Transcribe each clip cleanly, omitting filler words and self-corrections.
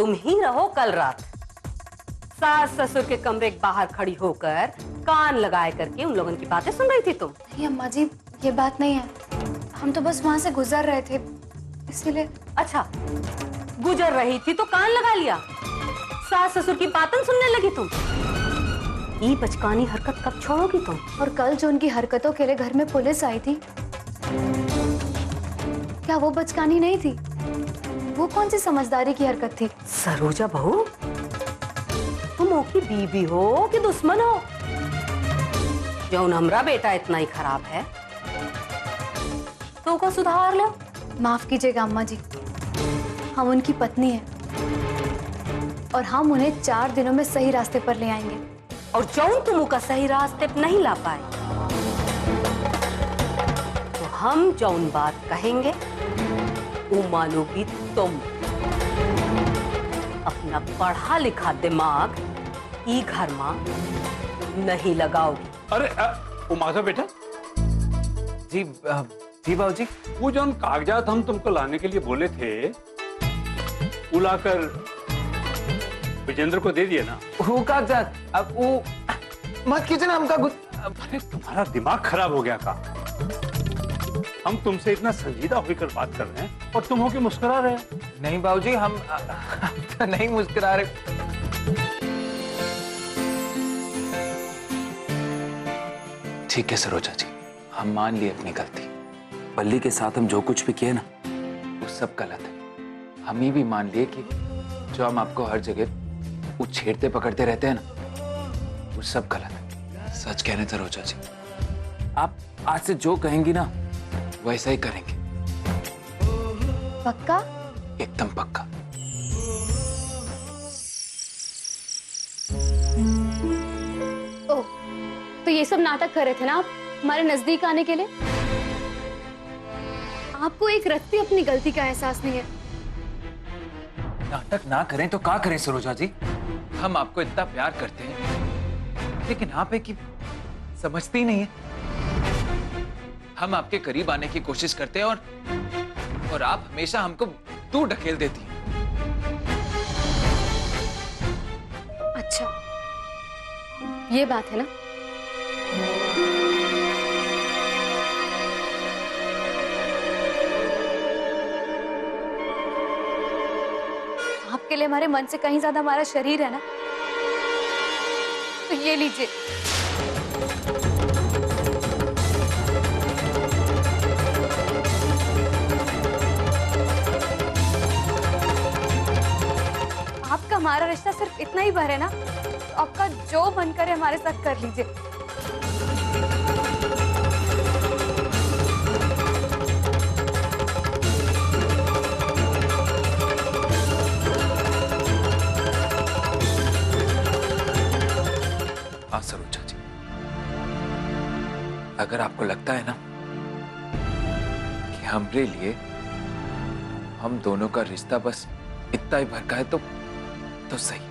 तुम ही रहो कल रात सास ससुर के कमरे के बाहर खड़ी होकर कान लगाए करके उन लोगों की बातें सुन रही थी तुम। नहीं अम्मा जी, ये बात नहीं है। हम तो बस वहां से गुजर रहे थे, इसीलिए। अच्छा, गुजर रही थी तो कान लगा लिया, सास ससुर की बातें सुनने लगी तुम। ये बचकानी हरकत कब छोड़ोगी तुम? और कल जो उनकी हरकतों के लिए घर में पुलिस आई थी, क्या वो बचकानी नहीं थी? वो कौन सी समझदारी की हरकत थी? सरोजा बहू, तुम ओकी बीबी हो कि दुश्मन हो? जौन हमरा बेटा इतना ही खराब है तो को सुधार लो। माफ कीजिएगा अम्मा जी, हम उनकी पत्नी हैं और हम उन्हें 4 दिनों में सही रास्ते पर ले आएंगे। और जौन तुम का सही रास्ते पर नहीं ला पाए तो हम जौन बात कहेंगे वो मानोगी तुम। अपना पढ़ा लिखा दिमाग ई घर में नहीं लगाओगी। अरे उमाशा बेटा। जी जी बाबूजी। वो जो कागजात हम तुमको लाने के लिए बोले थे वो लाकर विजेंद्र को दे दिए ना? वो कागजात अब वो मत कीजिए ना हमका अरे तुम्हारा दिमाग खराब हो गया का? हम तुमसे इतना संजीदा होकर बात कर रहे हैं और तुम हो के मुस्कुरा रहे हो। नहीं बाबूजी, हम तो नहीं मुस्कुरा रहे। ठीक है सरोजा जी, हम मान लिए अपनी गलती। पल्ली के साथ हम जो कुछ भी किए ना वो सब गलत है। हम ये भी मान लिए कि जो हम आपको हर जगह वो छेड़ते पकड़ते रहते हैं ना वो सब गलत है। सच कह रहे हैं सरोजा जी, आप आज से जो कहेंगी ना वैसा ही करेंगे। पक्का? एकदम पक्का। ओह, तो ये सब नाटक कर रहे थे ना आप हमारे नजदीक आने के लिए? आपको एक रत्ती अपनी गलती का एहसास नहीं है। नाटक ना करें तो क्या करें सरोजा जी? हम आपको इतना प्यार करते हैं लेकिन आप एक ही समझती ही नहीं है। हम आपके करीब आने की कोशिश करते हैं और आप हमेशा हमको दूर ढकेल देती हैं। अच्छा, ये बात है ना? आपके लिए हमारे मन से कहीं ज्यादा हमारा शरीर है ना, तो ये लीजिए। आपका हमारा रिश्ता सिर्फ इतना ही भर है ना, तो आपका जो मन करे हमारे साथ कर लीजिए। हाँ सरोजा जी, अगर आपको लगता है ना कि हमारे लिए हम दोनों का रिश्ता बस इतना ही भर का है तो सही।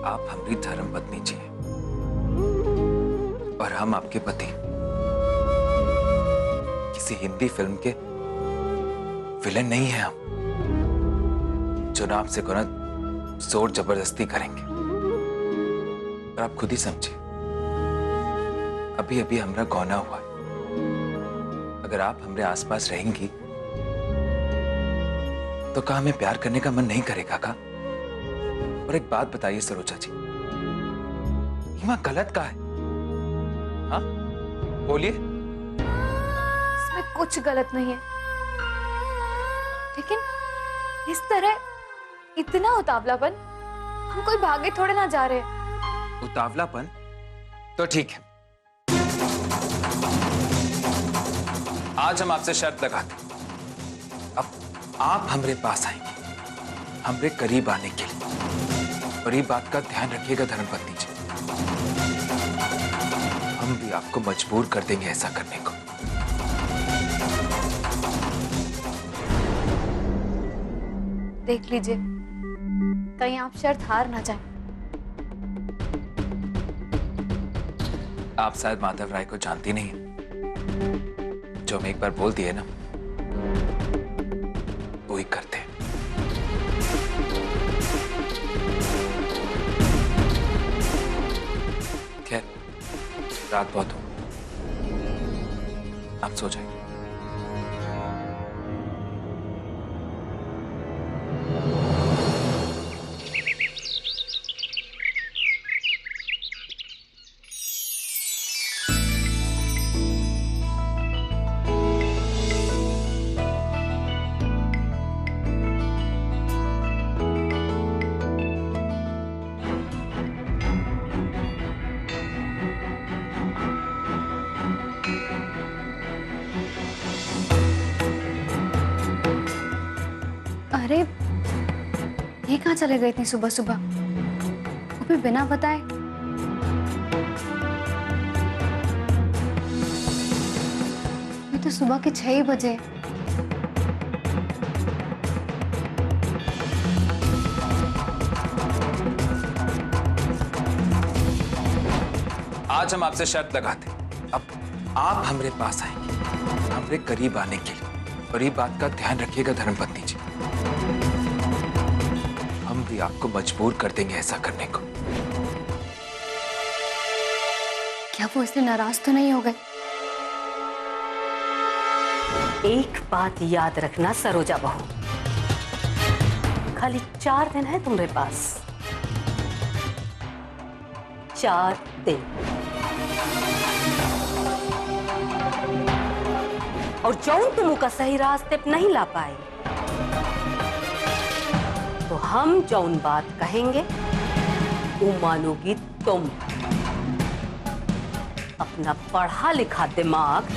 आप हमारी धर्म पत्नी जी हैं और हम आपके पति। किसी हिंदी फिल्म के विलेन नहीं हैं हम, जो नाम से कोना जोर जबरदस्ती करेंगे। और आप खुद ही समझिए, अभी अभी हमारा गौना हुआ है। अगर आप हमारे आसपास रहेंगी तो क्या हमें प्यार करने का मन नहीं करेगा का? और एक बात बताइए सरोजा जी, हिमा गलत का है? हाँ बोलिए। इसमें कुछ गलत नहीं है, लेकिन इस तरह इतना उतावलापन, हम कोई भागे थोड़े ना जा रहे हैं। उतावलापन तो ठीक है, आज हम आपसे शर्त लगाते हैं, अब आप हमरे पास आएंगे हमरे करीब आने के लिए, और ये बात का ध्यान रखिएगा धर्मपत्नी जी, हम भी आपको मजबूर कर देंगे ऐसा करने को। देख लीजिए कहीं आप शर्त हार ना जाएं। आप शायद माधव राय को जानती नहीं है, जो हम एक बार बोल दिए ना वो ही करते हैं। खैर रात बहुत हो, आप सो जाइए। अरे ये कहाँ चले गए इतनी सुबह सुबह, वो भी बिना बताए। ये तो सुबह के 6 ही बजे। आज हम आपसे शर्त लगाते हैं, अब आप हमारे पास आएंगे हमारे करीब आने के लिए, और ये बात का ध्यान रखिएगा धर्मपत्नी जी, हम भी आपको मजबूर कर देंगे ऐसा करने को। क्या वो इसलिए नाराज तो नहीं हो गए? एक बात याद रखना सरोजा बहू, खाली 4 दिन है तुम्हारे पास, 4 दिन, और जौन तुम का सही रास्ते पे नहीं ला पाए तो हम जौन बात कहेंगे वो मानोगी तुम। अपना पढ़ा लिखा दिमाग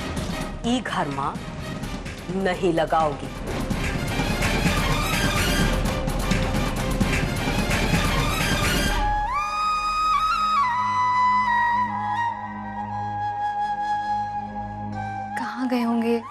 ई घर में नहीं लगाओगी। कहाँ गए होंगे?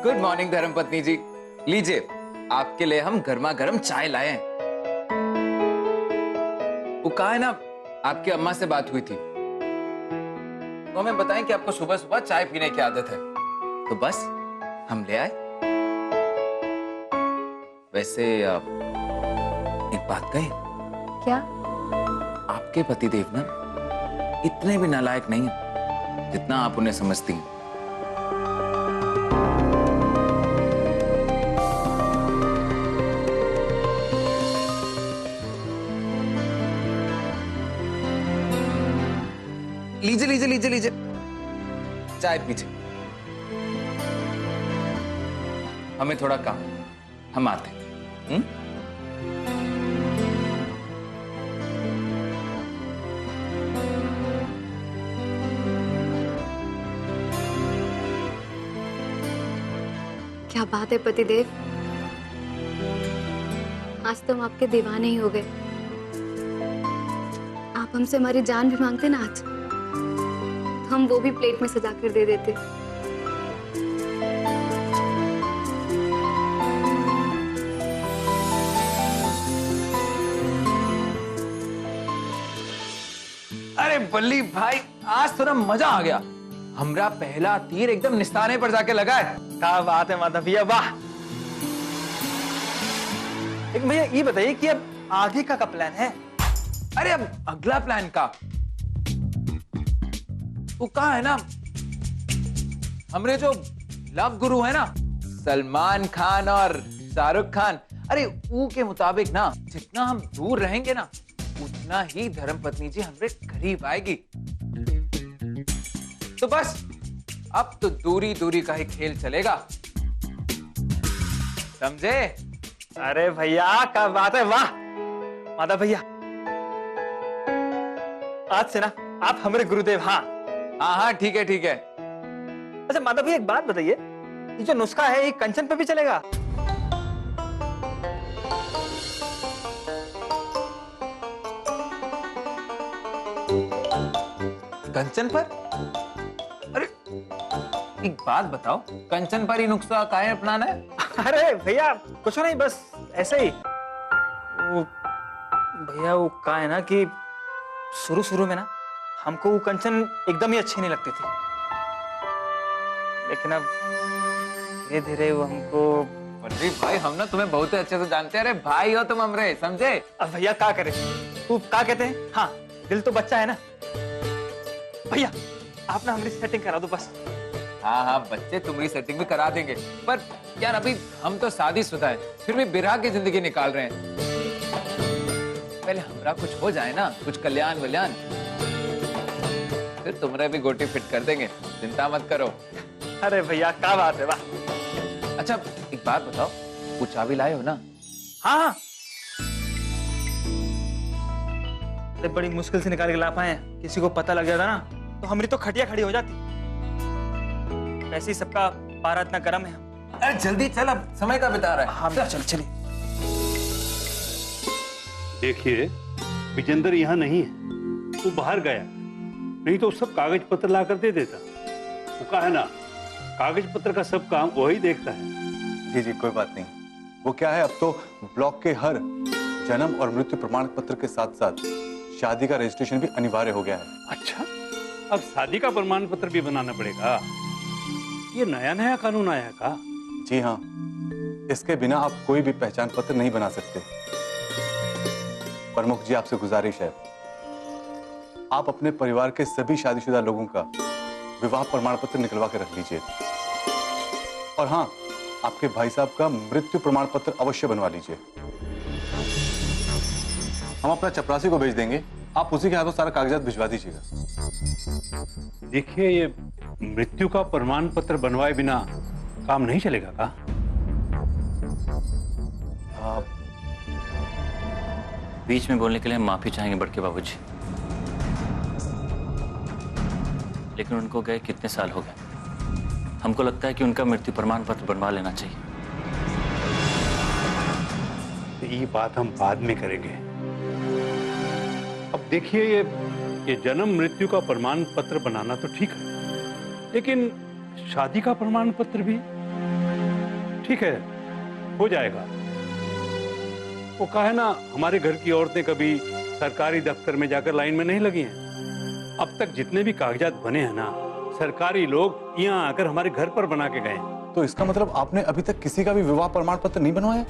गुड मॉर्निंग धर्मपत्नी जी, लीजिए आपके लिए हम गर्मा गर्म चाय लाए हैं। वो कहा है ना, आपकी अम्मा से बात हुई थी, तो हमें बताएं कि आपको सुबह सुबह चाय पीने की आदत है, तो बस हम ले आए। वैसे एक बात कहें? क्या? आपके पतिदेव ना इतने भी नालायक नहीं है जितना आप उन्हें समझती हैं। लीजिए लीजिए लीजिए लीजिए चाय पीजिए, हमें थोड़ा काम, हम आते हैं। क्या बात है पतिदेव, आज तो हम आपके दीवाने ही हो गए। आप हमसे हमारी जान भी मांगते ना आज, हम वो भी प्लेट में सजा कर दे देते। अरे बल्ली भाई, आज तो ना मजा आ गया। हमरा पहला तीर एकदम निस्ताने पर जाके लगा है। क्या बात है माधव भैया, वाह। एक भैया ये बताइए कि अब आगे का प्लान है? अरे अब अगला प्लान का वो कहा है ना, हमरे जो लव गुरु है ना सलमान खान और शाहरुख खान, अरे वो के मुताबिक ना जितना हम दूर रहेंगे ना उतना ही धर्मपत्नी जी हमरे करीब आएगी। तो बस अब तो दूरी दूरी का ही खेल चलेगा, समझे? अरे भैया क्या बात है, वाह माधव भैया, आज से ना आप हमारे गुरुदेव। हाँ हाँ हाँ ठीक है ठीक है। अच्छा माधव भैया एक बात बताइए, ये जो नुस्खा है ये कंचन पे भी चलेगा? कंचन पर? अरे एक बात बताओ, कंचन पर ही नुस्खा काहे अपनाना है? अरे भैया कुछ नहीं, बस ऐसे ही। वो भैया वो कहा है ना कि शुरू शुरू में ना हमको वो कंचन एकदम ही अच्छी नहीं लगती थी, लेकिन अब धीरे धीरे वो हमको। अरे भाई हम ना तुम्हें बहुत अच्छे से जानते हैं, अरे भाई हो तुम हमरे, समझे? अब भैया क्या करे, तू क्या कहते हैं? हाँ दिल तो बच्चा है ना भैया, आप ना हमारी सेटिंग करा दो बस। हाँ हाँ बच्चे तुम्हारी सेटिंग भी करा देंगे, पर यार अभी हम तो शादीशुदा है, फिर भी बिरहा की जिंदगी निकाल रहे हैं। पहले हमारा कुछ हो जाए ना, कुछ कल्याण वल्याण, फिर तुम्हारे भी गोटी फिट कर देंगे, चिंता मत करो। अरे भैया क्या बात है, वाह। अच्छा एक बात बताओ, वो चाबी लाए हो ना? हाँ हाँ अरे बड़ी मुश्किल से निकाल के ला पाए हैं, किसी को पता लग जाता ना तो हमारी तो खटिया खड़ी हो जाती। वैसे ही सबका पारा इतना गर्म है। अरे जल्दी चल, अब समय का बिता रहा है। हाँ चल चलिए। देखिए विजेंद्र यहाँ नहीं है, वो बाहर गया, नहीं तो सब कागज पत्र ला कर दे देता। वो कहा है ना, कागज पत्र का सब काम वही देखता है। जी जी कोई बात नहीं। वो क्या है, अब तो ब्लॉक के हर जन्म और मृत्यु प्रमाण पत्र के साथ साथ शादी का रजिस्ट्रेशन भी अनिवार्य हो गया है। अच्छा, अब शादी का प्रमाण पत्र भी बनाना पड़ेगा? ये नया नया कानून आया है का? जी हाँ, इसके बिना आप कोई भी पहचान पत्र नहीं बना सकते। प्रमुख जी आपसे गुजारिश है, आप अपने परिवार के सभी शादीशुदा लोगों का विवाह प्रमाण पत्र निकलवा के रख लीजिए। और हाँ, आपके भाई साहब का मृत्यु प्रमाण पत्र अवश्य बनवा लीजिए। हम अपना चपरासी को भेज देंगे, आप उसी के हाथों सारा कागजात भिजवा दीजिएगा। देखिए ये मृत्यु का प्रमाण पत्र बनवाए बिना काम नहीं चलेगा का? बीच में बोलने के लिए हम माफी चाहेंगे बड़के बाबूजी, लेकिन उनको गए कितने साल हो गए, हमको लगता है कि उनका मृत्यु प्रमाण पत्र बनवा लेना चाहिए। तो ये बात हम बाद में करेंगे। अब देखिए ये जन्म मृत्यु का प्रमाण पत्र बनाना तो ठीक है, लेकिन शादी का प्रमाण पत्र भी ठीक है, हो जाएगा। वो कहा है ना, हमारे घर की औरतें कभी सरकारी दफ्तर में जाकर लाइन में नहीं लगी हैं। अब तक जितने भी कागजात बने हैं ना, सरकारी लोग यहाँ आकर हमारे घर पर बना के गए। तो इसका मतलब आपने अभी तक किसी का भी विवाह प्रमाण पत्र नहीं बनवाया?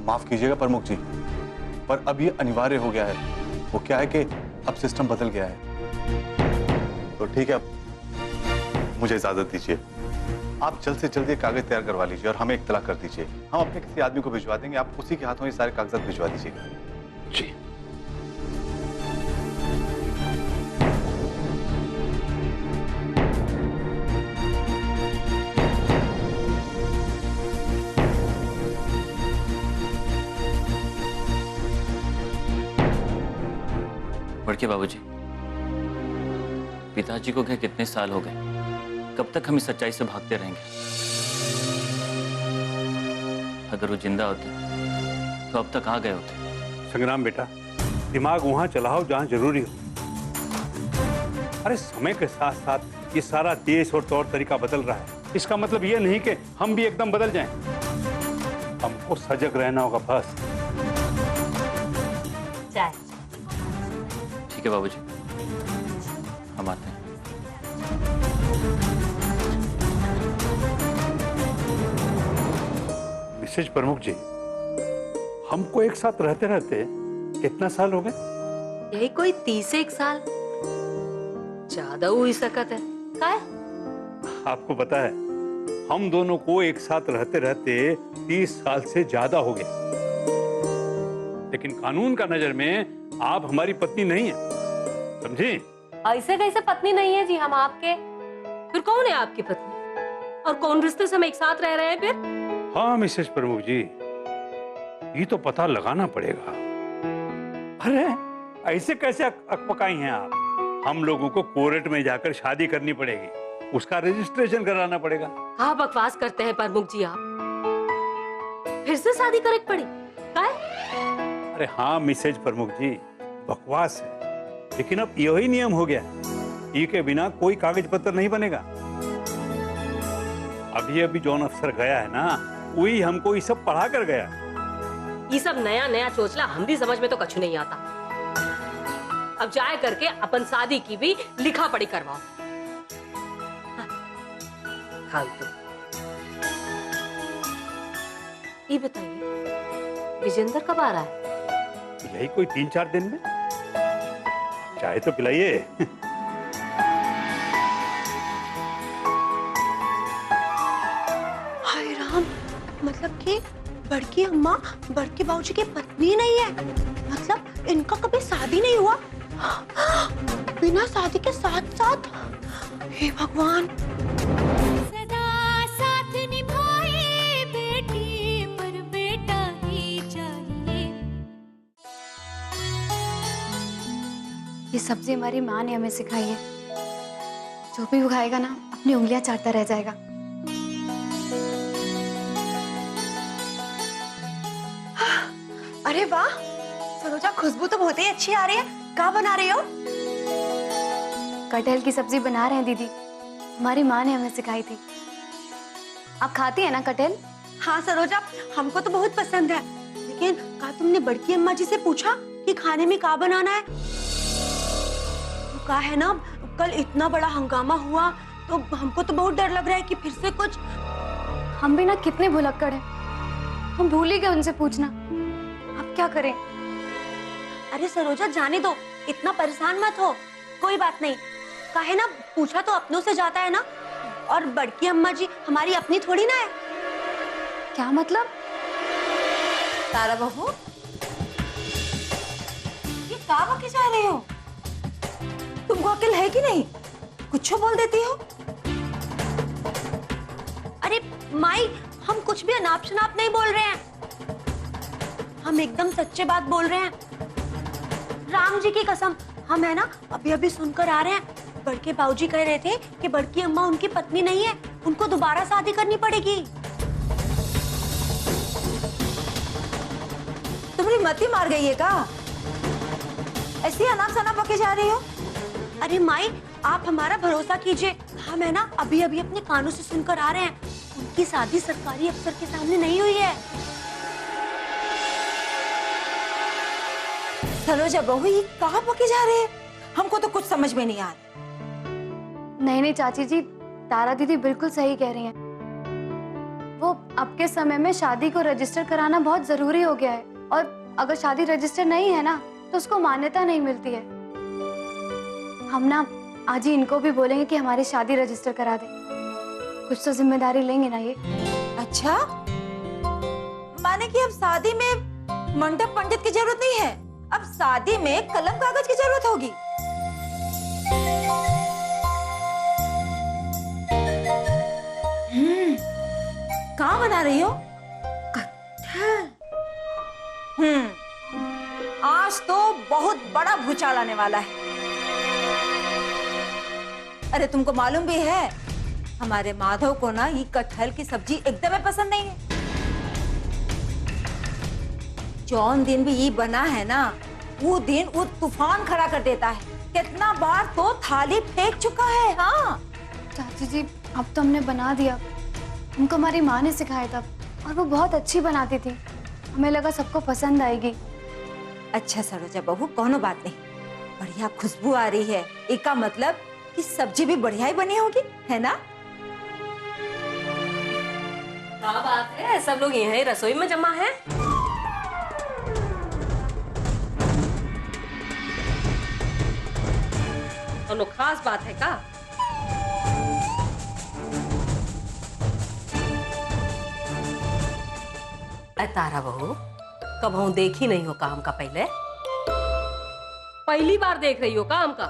माफ कीजिएगा प्रमुख जी, पर अब ये अनिवार्य हो गया है। वो क्या है कि अब सिस्टम बदल गया है। तो ठीक है, अब मुझे इजाजत दीजिए। आप जल्द से जल्द ये कागज तैयार करवा लीजिए और हमें इत्तला कर दीजिए। हम अपने किसी आदमी को भिजवा देंगे, आप उसी के हाथों ये सारे कागजात भिजवा दीजिएगा। जी। बड़के बाबूजी, पिताजी को गए कितने साल हो गए, कब तक हम इस सच्चाई से भागते रहेंगे? अगर वो जिंदा होते तो अब तक आ गए होते। संग्राम बेटा, दिमाग वहां चलाओ जहां जरूरी हो। अरे समय के साथ साथ ये सारा देश और तौर तरीका बदल रहा है, इसका मतलब ये नहीं कि हम भी एकदम बदल जाएं। हमको सजग रहना होगा बस। चाय। ठीक है बाबूजी, हम आते हैं। मिसेज प्रमुख जी, हमको एक साथ रहते रहते कितना साल हो गए? यही कोई 30 साल, ज्यादा हुई सकत है। का है? आपको पता है, हम दोनों को एक साथ रहते रहते 30 साल से ज्यादा हो गया, लेकिन कानून का नजर में आप हमारी पत्नी नहीं है, समझी? ऐसे कैसे पत्नी नहीं है जी हम आपके? फिर कौन है आपकी पत्नी? और कौन रिश्ते से हम एक साथ रह रहे हैं फिर? हाँ मिसेज प्रमुख जी, ये तो पता लगाना पड़ेगा। अरे ऐसे कैसे अकपकाई हैं आप? हम लोगों को कोर्ट में जाकर शादी करनी पड़ेगी, उसका रजिस्ट्रेशन कराना पड़ेगा। कहाँ बकवास करते हैं प्रमुख जी आप? फिर से शादी करे पड़ी? का है? अरे हाँ मिसेज प्रमुख जी, बकवास है, लेकिन अब यही नियम हो गया, ई के बिना कोई कागज पत्र नहीं बनेगा। अभी अभी जौन अफसर गया है ना, वही हमको ये सब पढ़ा कर गया। ये सब नया नया चोचला हम भी समझ में तो कछु नहीं आता। अब जाए करके अपन शादी की भी लिखा पढ़ी करवाओ। फालतू। ये बताइए, विजेंद्र कब आ रहा है? यही कोई 3-4 दिन में। चाय तो पिलाइए। हाय राम, मतलब कि बड़की अम्मा बड़के बाबूजी की पत्नी नहीं है? मतलब इनका कभी शादी नहीं हुआ? बिना शादी के साथ साथ? हे भगवान। सदा साथ निभाए बेटी पर बेटा ही चाहिए। ये सब्जी हमारी माँ ने हमें सिखाई है, जो भी उगाएगा ना अपनी उंगलियां चाटता रह जाएगा। अरे वाह सरोजा, खुशबू तो बहुत ही अच्छी आ रही है। क्या बना रही हो? कटहल की सब्जी बना रहे हैं दीदी, हमारी माँ ने हमें सिखाई थी। आप खाती है ना कटहल? हाँ सरोजा, हमको तो बहुत पसंद है, लेकिन क्या तुमने बड़की अम्मा जी से पूछा कि खाने में क्या बनाना है? तो क्या है ना, कल इतना बड़ा हंगामा हुआ तो हमको तो बहुत डर लग रहा है कि फिर से कुछ। हम भी ना कितने भुलक्कड़ हैं, हम भूल ही गए उनसे पूछना। अब क्या करें? अरे सरोजा जाने दो, इतना परेशान मत हो, कोई बात नहीं। काहे ना, पूछा तो अपनों से जाता है ना, और बड़की अम्मा जी हमारी अपनी थोड़ी ना है। क्या मतलब? तारा बहू, ये क्या बके जा रही हो? तुमको अकल है कि नहीं? कुछ बोल देती हो। अरे माई, हम कुछ भी अनाप शनाप नहीं बोल रहे हैं, हम एकदम सच्चे बात बोल रहे हैं। राम जी की कसम, हम है ना अभी अभी सुनकर आ रहे हैं, बड़के बाबूजी कह रहे थे कि बड़की अम्मा उनकी पत्नी नहीं है, उनको दोबारा शादी करनी पड़ेगी। तुम्हारी मती मार गई है क्या? ऐसी अनाप शनाप बके जा रही हो? अरे माई, आप हमारा भरोसा कीजिए, हम है ना अभी अभी अपने कानों से सुनकर आ रहे हैं, उनकी शादी सरकारी अफसर के सामने नहीं हुई है। सरोजा बहू, ये कहाँ पके जा रहे हैं? हमको तो कुछ समझ में नहीं आ रहा। नहीं चाची जी, तारा दीदी बिल्कुल सही कह रही हैं। वो अब के समय में शादी को रजिस्टर कराना बहुत जरूरी हो गया है, और अगर शादी रजिस्टर नहीं है ना तो उसको मान्यता नहीं मिलती है। हम ना आज ही इनको भी बोलेंगे कि हमारी शादी रजिस्टर करा दे। कुछ तो जिम्मेदारी लेंगे ना ये। अच्छा, माने कि अब शादी में मंडप पंडित की जरूरत नहीं है, अब शादी में कलम कागज की जरूरत होगी। कहाँ बना रही हो? कटहल। आज तो बहुत बड़ा भूचाल आने वाला है। अरे तुमको मालूम भी है, हमारे माधव को ना ये कटहल की सब्जी एकदम पसंद नहीं है। जौन दिन भी ये बना है ना, वो दिन वो तूफान खड़ा कर देता है। कितना बार तो थाली फेंक चुका है। हाँ चाची जी, अब तो हमने बना दिया, हमको हमारी माँ ने सिखाया था, और वो बहुत अच्छी बनाती थी, हमें लगा सबको पसंद आएगी। अच्छा सरोजा बहू, कोनो बात नहीं, बढ़िया खुशबू आ रही है, इसका मतलब कि सब्जी भी बढ़िया ही बनी होगी, है ना? क्या बात है, सब लोग यहीं रसोई में जमा है? कोनो खास बात है का? तारा बहू, कबहू देखी नहीं हो काम का पहले? पहली बार देख रही हो काम का?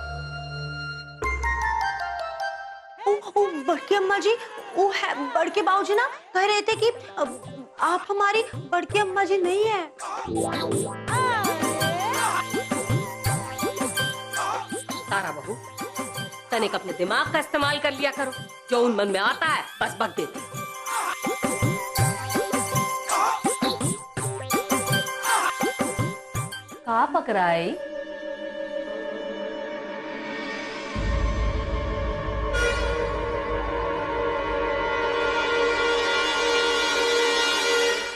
ओ बड़की अम्मा जी, वो है बड़के बाबूजी ना कह रहे थे कि आप हमारी बड़की अम्मा जी नहीं है। तारा बहू, तनिक अपने दिमाग का इस्तेमाल कर लिया करो, जो उन मन में आता है बस बक देते। का पकड़ाई?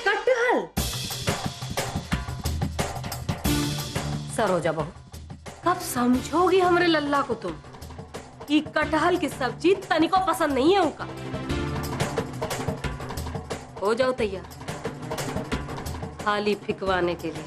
कटहल? सरोजा बहू, कब समझोगी हमरे लल्ला को तुम? ये कटहल की सब्जी तनिको पसंद नहीं है उनका। हो जाओ तैयार थाली फिकवाने के लिए।